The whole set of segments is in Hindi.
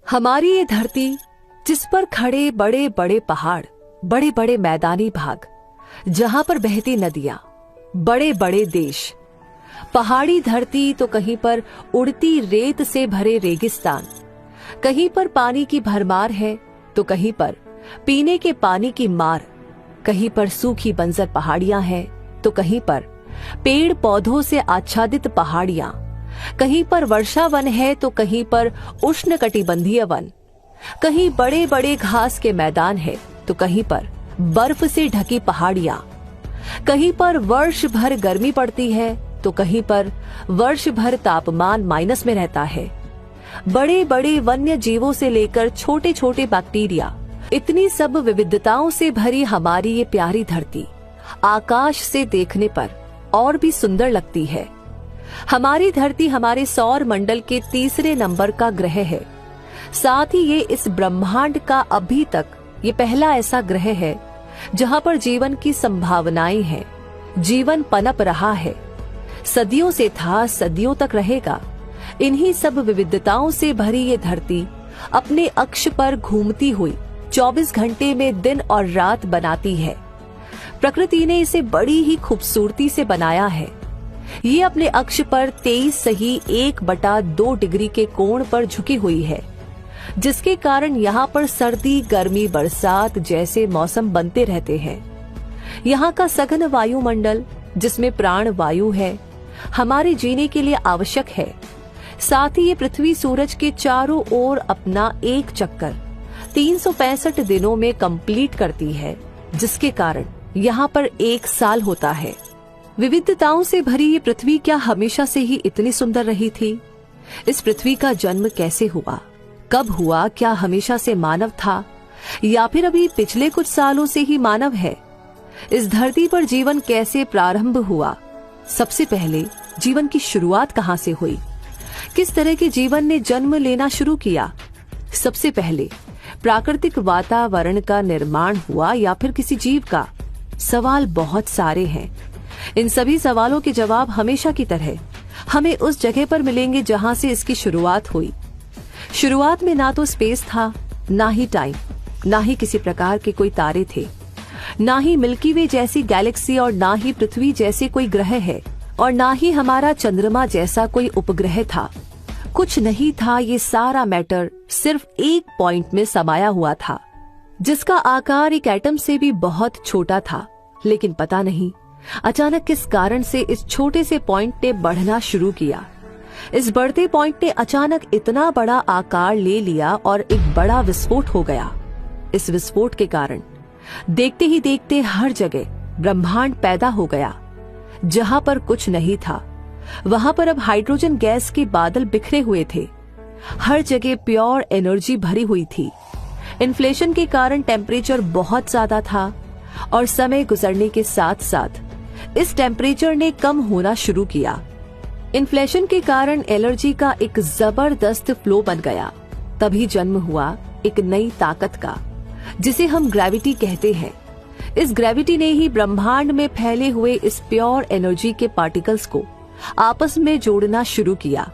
हमारी ये धरती, जिस पर खड़े बड़े बड़े पहाड़, बड़े बड़े मैदानी भाग, जहां पर बहती नदियां, बड़े बड़े देश, पहाड़ी धरती तो कहीं पर उड़ती रेत से भरे रेगिस्तान, कहीं पर पानी की भरमार है तो कहीं पर पीने के पानी की मार, कहीं पर सूखी बंजर पहाड़ियां हैं तो कहीं पर पेड़ पौधों से आच्छादित पहाड़ियां, कहीं पर वर्षा वन है तो कहीं पर उष्णकटिबंधीय वन, कहीं बड़े बड़े घास के मैदान है तो कहीं पर बर्फ से ढकी पहाड़ियां, कहीं पर वर्ष भर गर्मी पड़ती है तो कहीं पर वर्ष भर तापमान माइनस में रहता है। बड़े बड़े वन्य जीवों से लेकर छोटे छोटे बैक्टीरिया, इतनी सब विविधताओं से भरी हमारी ये प्यारी धरती आकाश से देखने पर और भी सुंदर लगती है। हमारी धरती हमारे सौर मंडल के तीसरे नंबर का ग्रह है। साथ ही ये इस ब्रह्मांड का अभी तक ये पहला ऐसा ग्रह है जहां पर जीवन की संभावनाएं हैं, जीवन पनप रहा है। सदियों से था, सदियों तक रहेगा। इन्हीं सब विविधताओं से भरी ये धरती अपने अक्ष पर घूमती हुई 24 घंटे में दिन और रात बनाती है। प्रकृति ने इसे बड़ी ही खूबसूरती से बनाया है। ये अपने अक्ष पर 23.1/2 डिग्री के कोण पर झुकी हुई है, जिसके कारण यहाँ पर सर्दी, गर्मी, बरसात जैसे मौसम बनते रहते हैं। यहाँ का सघन वायुमंडल, जिसमें प्राण वायु है, हमारे जीने के लिए आवश्यक है। साथ ही ये पृथ्वी सूरज के चारों ओर अपना एक चक्कर 365 दिनों में कंप्लीट करती है, जिसके कारण यहाँ पर एक साल होता है। विविधताओं से भरी ये पृथ्वी क्या हमेशा से ही इतनी सुंदर रही थी? इस पृथ्वी का जन्म कैसे हुआ, कब हुआ? क्या हमेशा से मानव था या फिर अभी पिछले कुछ सालों से ही मानव है? इस धरती पर जीवन कैसे प्रारंभ हुआ? सबसे पहले जीवन की शुरुआत कहाँ से हुई? किस तरह के जीवन ने जन्म लेना शुरू किया? सबसे पहले प्राकृतिक वातावरण का निर्माण हुआ या फिर किसी जीव का? सवाल बहुत सारे हैं। इन सभी सवालों के जवाब हमेशा की तरह हमें उस जगह पर मिलेंगे जहां से इसकी शुरुआत हुई। शुरुआत में ना तो स्पेस था, ना ही टाइम, ना ही किसी प्रकार के कोई तारे थे, ना ही मिल्की वे जैसी गैलेक्सी, और ना ही पृथ्वी जैसे कोई ग्रह है, और ना ही हमारा चंद्रमा जैसा कोई उपग्रह था। कुछ नहीं था। ये सारा मैटर सिर्फ एक पॉइंट में समाया हुआ था, जिसका आकार एक एटम से भी बहुत छोटा था। लेकिन पता नहीं अचानक किस कारण से इस छोटे से पॉइंट ने बढ़ना शुरू किया। इस बढ़ते पॉइंट ने अचानक इतना बड़ा आकार ले लिया और एक बड़ा विस्फोट हो गया। इस विस्फोट के कारण देखते ही देखते हर जगह ब्रह्मांड पैदा हो गया। जहां पर कुछ नहीं था, वहां पर अब हाइड्रोजन गैस के बादल बिखरे हुए थे। हर जगह प्योर एनर्जी भरी हुई थी। इन्फ्लेशन के कारण टेम्परेचर बहुत ज्यादा था और समय गुजरने के साथ साथ इस टेम्परेचर ने कम होना शुरू किया। इन्फ्लेशन के कारण एनर्जी का एक जबरदस्त फ्लो बन गया। तभी जन्म हुआ एक नई ताकत का, जिसे हम ग्रेविटी कहते हैं। इस ग्रेविटी ने ही ब्रह्मांड में फैले हुए इस प्योर एनर्जी के पार्टिकल्स को आपस में जोड़ना शुरू किया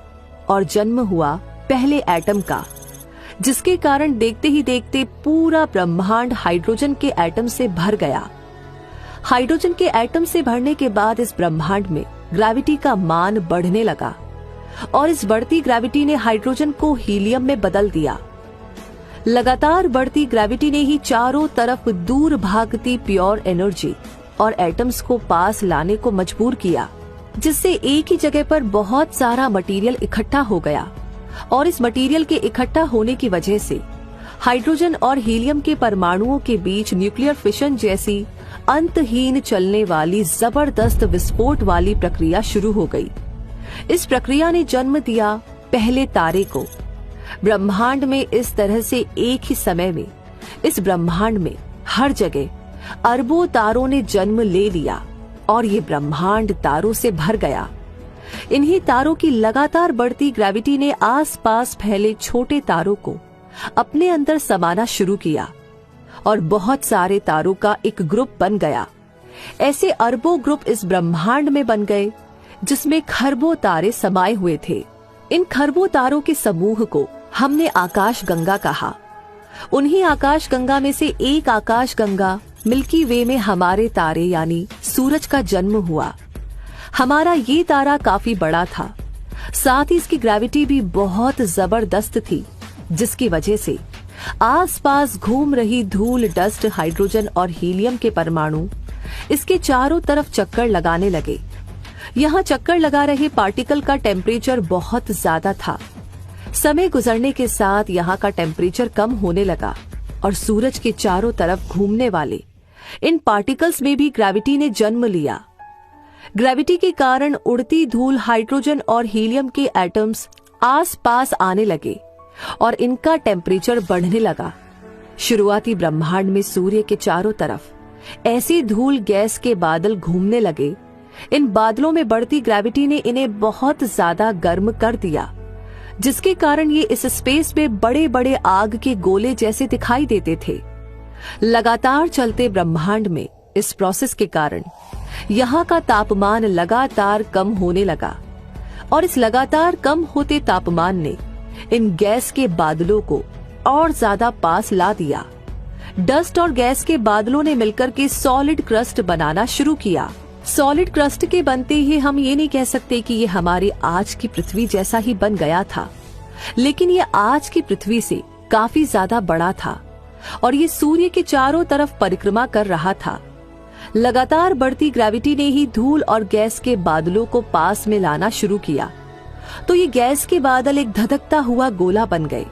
और जन्म हुआ पहले एटम का, जिसके कारण देखते ही देखते पूरा ब्रह्मांड हाइड्रोजन के एटम से भर गया। हाइड्रोजन के एटम से भरने के बाद इस ब्रह्मांड में ग्रेविटी का मान बढ़ने लगा और इस बढ़ती ग्रेविटी ने हाइड्रोजन को हीलियम में बदल दिया। लगातार बढ़ती ग्रेविटी ने ही चारों तरफ दूर भागती प्योर एनर्जी और एटम्स को पास लाने को मजबूर किया, जिससे एक ही जगह पर बहुत सारा मटेरियल इकट्ठा हो गया। और इस मटेरियल के इकट्ठा होने की वजह से हाइड्रोजन और हीलियम के परमाणुओं के बीच न्यूक्लियर फिशन जैसी अंतहीन चलने वाली जबरदस्त विस्फोट वाली प्रक्रिया शुरू हो गई। इस प्रक्रिया ने जन्म दिया पहले तारे को। ब्रह्मांड में इस तरह से एक ही समय में इस ब्रह्मांड में हर जगह अरबों तारों ने जन्म ले लिया और ये ब्रह्मांड तारों से भर गया। इन्हीं तारों की लगातार बढ़ती ग्रेविटी ने आसपास फैले छोटे तारों को अपने अंदर समाना शुरू किया और बहुत सारे तारों का एक ग्रुप बन गया। ऐसे अरबों ग्रुप इस ब्रह्मांड में बन गए, जिसमें खरबों तारे समाये हुए थे। इन खरबों तारों के समूह को हमने आकाश गंगा कहा। उन्हीं आकाश गंगा में से एक आकाश गंगा मिल्की वे में हमारे तारे यानी सूरज का जन्म हुआ। हमारा ये तारा काफी बड़ा था, साथ ही इसकी ग्रेविटी भी बहुत जबरदस्त थी, जिसकी वजह से आसपास घूम रही धूल, डस्ट, हाइड्रोजन और हीलियम के परमाणु इसके चारों तरफ चक्कर लगाने लगे। यहाँ चक्कर लगा रहे पार्टिकल का टेम्परेचर बहुत ज्यादा था। समय गुजरने के साथ यहाँ का टेम्परेचर कम होने लगा और सूरज के चारों तरफ घूमने वाले इन पार्टिकल्स में भी ग्रेविटी ने जन्म लिया। ग्रेविटी के कारण उड़ती धूल, हाइड्रोजन और हीलियम के एटम्स आसपास आने लगे और इनका टेम्परेचर बढ़ने लगा। शुरुआती ब्रह्मांड में सूर्य के चारों तरफ ऐसी धूल, गैस के बादल घूमने लगे। इन बादलों में बढ़ती ग्रेविटी ने इन्हें बहुत ज्यादा गर्म कर दिया, जिसके कारण ये इस स्पेस में बड़े बड़े आग के गोले जैसे दिखाई देते थे। लगातार चलते ब्रह्मांड में इस प्रोसेस के कारण यहाँ का तापमान लगातार कम होने लगा और इस लगातार कम होते तापमान ने इन गैस के बादलों को और ज्यादा पास ला दिया। डस्ट और गैस के बादलों ने मिलकर के सॉलिड क्रस्ट बनाना शुरू किया। सॉलिड क्रस्ट के बनते ही हम ये नहीं कह सकते कि ये हमारी आज की पृथ्वी जैसा ही बन गया था, लेकिन ये आज की पृथ्वी से काफी ज्यादा बड़ा था और ये सूर्य के चारों तरफ परिक्रमा कर रहा था। लगातार बढ़ती ग्रेविटी ने ही धूल और गैस के बादलों को पास में लाना शुरू किया, तो ये गैस के बादल एक धधकता हुआ गोला बन गए।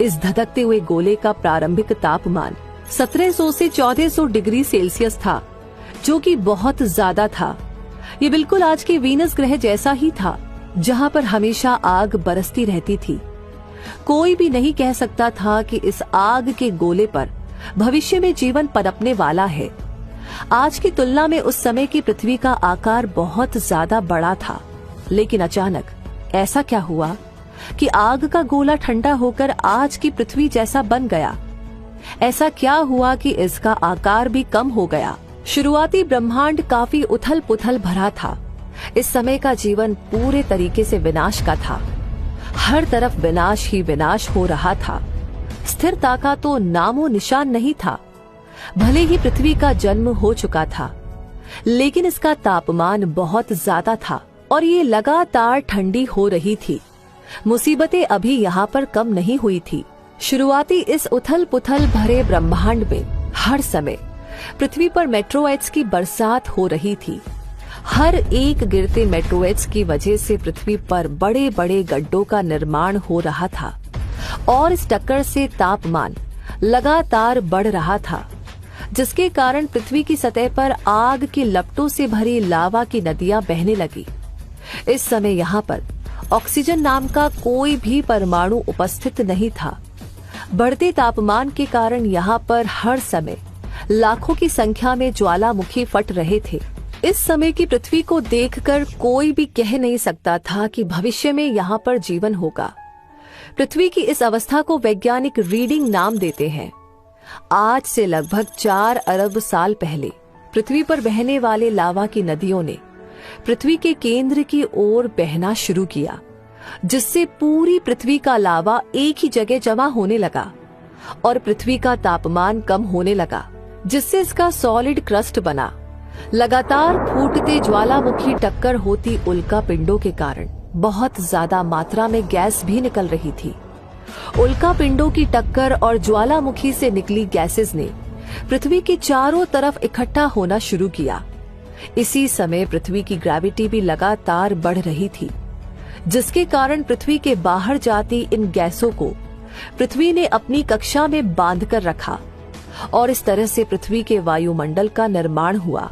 इस धधकते हुए गोले का प्रारंभिक तापमान 1700 से 1400 डिग्री सेल्सियस था, जो कि बहुत ज्यादा था। ये बिल्कुल आज के वीनस ग्रह जैसा ही था, जहाँ पर हमेशा आग बरसती रहती थी। कोई भी नहीं कह सकता था कि इस आग के गोले पर भविष्य में जीवन पनपने वाला है। आज की तुलना में उस समय की पृथ्वी का आकार बहुत ज्यादा बड़ा था, लेकिन अचानक ऐसा क्या हुआ कि आग का गोला ठंडा होकर आज की पृथ्वी जैसा बन गया? ऐसा क्या हुआ कि इसका आकार भी कम हो गया? शुरुआती ब्रह्मांड काफी उथल पुथल भरा था। इस समय का जीवन पूरे तरीके से विनाश का था। हर तरफ विनाश ही विनाश हो रहा था। स्थिरता का तो नामो निशान नहीं था। भले ही पृथ्वी का जन्म हो चुका था, लेकिन इसका तापमान बहुत ज्यादा था और ये लगातार ठंडी हो रही थी। मुसीबतें अभी यहाँ पर कम नहीं हुई थी। शुरुआती इस उथल पुथल भरे ब्रह्मांड में हर समय पृथ्वी पर मेट्रोइड्स की बरसात हो रही थी। हर एक गिरते मेट्रोइड्स की वजह से पृथ्वी पर बड़े बड़े गड्ढों का निर्माण हो रहा था और इस टक्कर से तापमान लगातार बढ़ रहा था, जिसके कारण पृथ्वी की सतह पर आग की लपटों से भरी लावा की नदियां बहने लगी। इस समय यहाँ पर ऑक्सीजन नाम का कोई भी परमाणु उपस्थित नहीं था। बढ़ते तापमान के कारण यहाँ पर हर समय लाखों की संख्या में ज्वालामुखी फट रहे थे। इस समय की पृथ्वी को देखकर कोई भी कह नहीं सकता था कि भविष्य में यहाँ पर जीवन होगा। पृथ्वी की इस अवस्था को वैज्ञानिक रीडिंग नाम देते हैं। आज से लगभग 4 अरब साल पहले पृथ्वी पर बहने वाले लावा की नदियों ने पृथ्वी के केंद्र की ओर बहना शुरू किया, जिससे पूरी पृथ्वी का लावा एक ही जगह जमा होने लगा और पृथ्वी का तापमान कम होने लगा, जिससे इसका सॉलिड क्रस्ट बना। लगातार फूटते ज्वालामुखी टक्कर होती उल्का पिंडों के कारण बहुत ज्यादा मात्रा में गैस भी निकल रही थी। उल्का पिंडों की टक्कर और ज्वालामुखी से निकली गैसेस ने पृथ्वी के चारों तरफ इकट्ठा होना शुरू किया। इसी समय पृथ्वी की ग्रेविटी भी लगातार बढ़ रही थी, जिसके कारण पृथ्वी के बाहर जाती इन गैसों को पृथ्वी ने अपनी कक्षा में बांध कर रखा और इस तरह से पृथ्वी के वायुमंडल का निर्माण हुआ।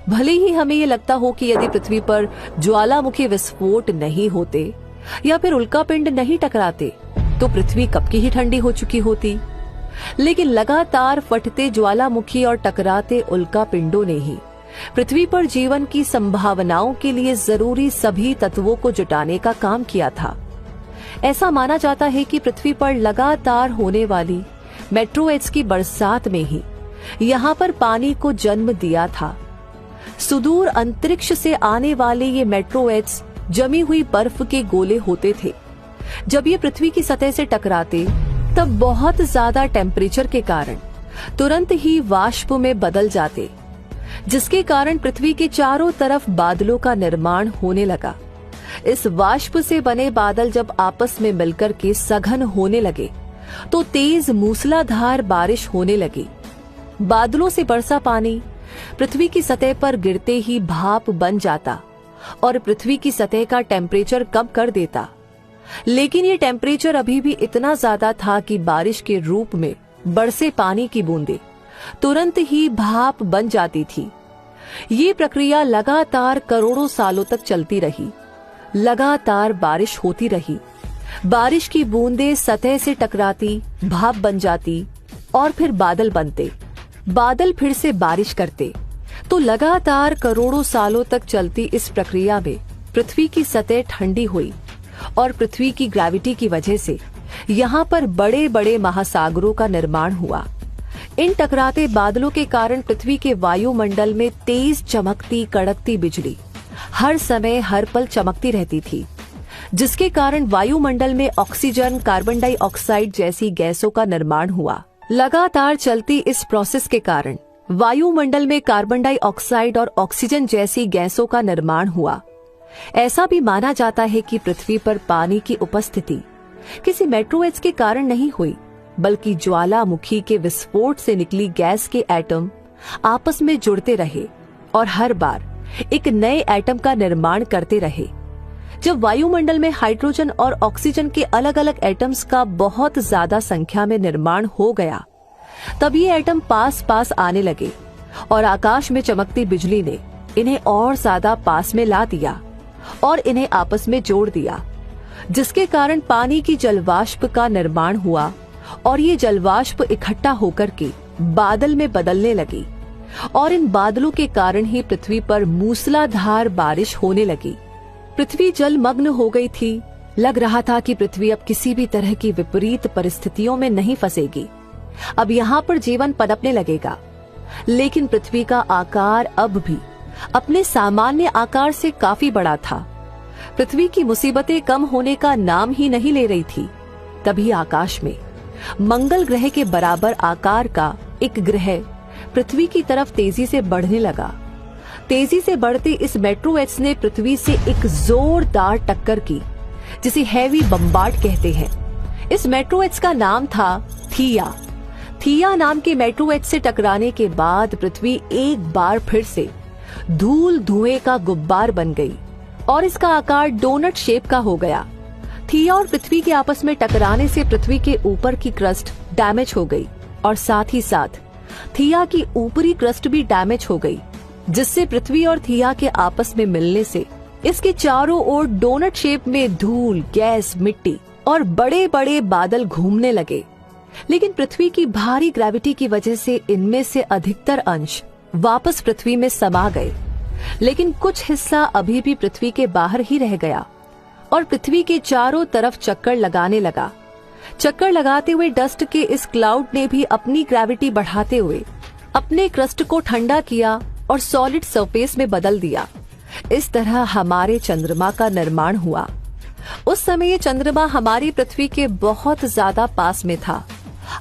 भले ही हमें ये लगता हो कि यदि पृथ्वी पर ज्वालामुखी विस्फोट नहीं होते या फिर उल्कापिंड नहीं टकराते तो पृथ्वी कब की ही ठंडी हो चुकी होती, लेकिन लगातार फटते ज्वालामुखी और टकराते उल्कापिंडों ने ही पृथ्वी पर जीवन की संभावनाओं के लिए जरूरी सभी तत्वों को जुटाने का काम किया था। ऐसा माना जाता है कि पृथ्वी पर लगातार होने वाली मेट्रोइड्स की बरसात में ही यहाँ पर पानी को जन्म दिया था। सुदूर अंतरिक्ष से आने वाले ये मेट्रोइड्स जमी हुई बर्फ के गोले होते थे, जब ये पृथ्वी की सतह से टकराते तब बहुत ज्यादा टेम्परेचर के कारण तुरंत ही वाष्प में बदल जाते, जिसके कारण पृथ्वी के चारों तरफ बादलों का निर्माण होने लगा। इस वाष्प से बने बादल जब आपस में मिलकर के सघन होने लगे तो तेज मूसलाधार बारिश होने लगी। बादलों से बरसा पानी पृथ्वी की सतह पर गिरते ही भाप बन जाता और पृथ्वी की सतह का टेम्परेचर कम कर देता। लेकिन ये टेम्परेचर अभी भी इतना ज्यादा था कि बारिश के रूप में बरसे पानी की बूंदें तुरंत ही भाप बन जाती थी। ये प्रक्रिया लगातार करोड़ों सालों तक चलती रही। लगातार बारिश होती रही। बारिश की बूंदें सतह से टकराती, भाप बन जाती और फिर बादल बनते। बादल फिर से बारिश करते। तो लगातार करोड़ों सालों तक चलती इस प्रक्रिया में पृथ्वी की सतह ठंडी हुई और पृथ्वी की ग्रेविटी की वजह से यहाँ पर बड़े बड़े महासागरों का निर्माण हुआ। इन टकराते बादलों के कारण पृथ्वी के वायुमंडल में तेज चमकती कड़कती बिजली हर समय हर पल चमकती रहती थी, जिसके कारण वायुमंडल में ऑक्सीजन, कार्बन डाइऑक्साइड जैसी गैसों का निर्माण हुआ। लगातार चलती इस प्रोसेस के कारण वायुमंडल में कार्बन डाइऑक्साइड और ऑक्सीजन जैसी गैसों का निर्माण हुआ। ऐसा भी माना जाता है कि पृथ्वी पर पानी की उपस्थिति किसी मेट्रोइड्स के कारण नहीं हुई, बल्कि ज्वालामुखी के विस्फोट से निकली गैस के एटम आपस में जुड़ते रहे और हर बार एक नए एटम का निर्माण करते रहे। जब वायुमंडल में हाइड्रोजन और ऑक्सीजन के अलग अलग एटम्स का बहुत ज्यादा संख्या में निर्माण हो गया, तब ये एटम पास पास आने लगे और आकाश में चमकती बिजली ने इन्हें और ज्यादा पास में ला दिया और इन्हें आपस में जोड़ दिया, जिसके कारण पानी की जलवाष्प का निर्माण हुआ और ये जलवाष्प इकट्ठा होकर के बादल में बदलने लगी और इन बादलों के कारण ही पृथ्वी पर मूसलाधार बारिश होने लगी। पृथ्वी जलमग्न हो गई थी। लग रहा था कि पृथ्वी अब किसी भी तरह की विपरीत परिस्थितियों में नहीं फंसेगी। अब यहाँ पर जीवन पनपने लगेगा। लेकिन पृथ्वी का आकार अब भी अपने सामान्य आकार से काफी बड़ा था। पृथ्वी की मुसीबतें कम होने का नाम ही नहीं ले रही थी। तभी आकाश में मंगल ग्रह के बराबर आकार का एक ग्रह पृथ्वी की तरफ तेजी से बढ़ने लगा। तेजी से बढ़ते इस मेट्रोइड्स ने पृथ्वी से एक जोरदार टक्कर की, जिसे हैवी बम्बार्ड कहते हैं। इस मेट्रोइड्स का नाम था थिया। थिया नाम के मेट्रोइड से टकराने के बाद पृथ्वी एक बार फिर से धूल धुएं का गुब्बार बन गई और इसका आकार डोनट शेप का हो गया। थिया और पृथ्वी के आपस में टकराने से पृथ्वी के ऊपर की क्रस्ट डैमेज हो गई और साथ ही साथ थिया की ऊपरी क्रस्ट भी डैमेज हो गई, जिससे पृथ्वी और थिया के आपस में मिलने से इसके चारों ओर डोनट शेप में धूल, गैस, मिट्टी और बड़े बड़े बादल घूमने लगे। लेकिन पृथ्वी की भारी ग्रेविटी की वजह से इनमें से अधिकतर अंश वापस पृथ्वी में समा गए, लेकिन कुछ हिस्सा अभी भी पृथ्वी के बाहर ही रह गया और पृथ्वी के चारों तरफ चक्कर लगाने लगा। चक्कर लगाते हुए डस्ट के इस क्लाउड ने भी अपनी ग्रेविटी बढ़ाते हुए अपने क्रस्ट को ठंडा किया और सॉलिड सरफेस में बदल दिया। इस तरह हमारे चंद्रमा का निर्माण हुआ। उस समय ये चंद्रमा हमारी पृथ्वी के बहुत ज्यादा पास में था।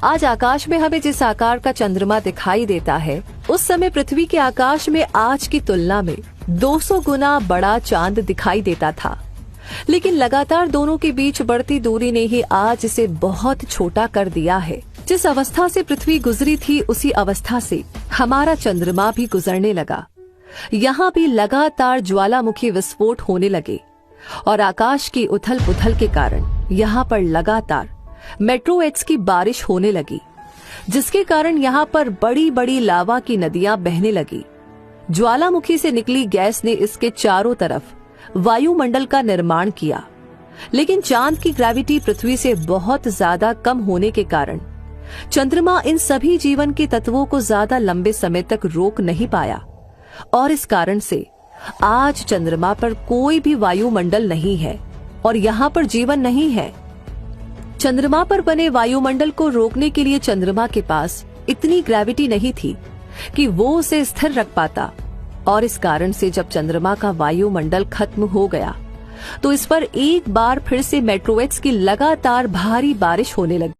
आज आकाश में हमें जिस आकार का चंद्रमा दिखाई देता है, उस समय पृथ्वी के आकाश में आज की तुलना में 200 गुना बड़ा चांद दिखाई देता था। लेकिन लगातार दोनों के बीच बढ़ती दूरी ने ही आज इसे बहुत छोटा कर दिया है। जिस अवस्था से पृथ्वी गुजरी थी, उसी अवस्था से हमारा चंद्रमा भी गुजरने लगा। यहाँ भी लगातार ज्वालामुखी विस्फोट होने लगे और आकाश की उथल पुथल के कारण यहाँ पर लगातार मेट्रोइड्स की बारिश होने लगी, जिसके कारण यहाँ पर बड़ी बड़ी लावा की नदियां बहने लगी। ज्वालामुखी से निकली गैस ने इसके चारों तरफ वायुमंडल का निर्माण किया। लेकिन चांद की ग्रेविटी पृथ्वी से बहुत ज्यादा कम होने के कारण चंद्रमा इन सभी जीवन के तत्वों को ज्यादा लंबे समय तक रोक नहीं पाया और इस कारण से आज चंद्रमा पर कोई भी वायुमंडल नहीं है और यहाँ पर जीवन नहीं है। चंद्रमा पर बने वायुमंडल को रोकने के लिए चंद्रमा के पास इतनी ग्रेविटी नहीं थी कि वो उसे स्थिर रख पाता और इस कारण से जब चंद्रमा का वायुमंडल खत्म हो गया तो इस पर एक बार फिर से मेट्रो एक्स की लगातार भारी बारिश होने लगी।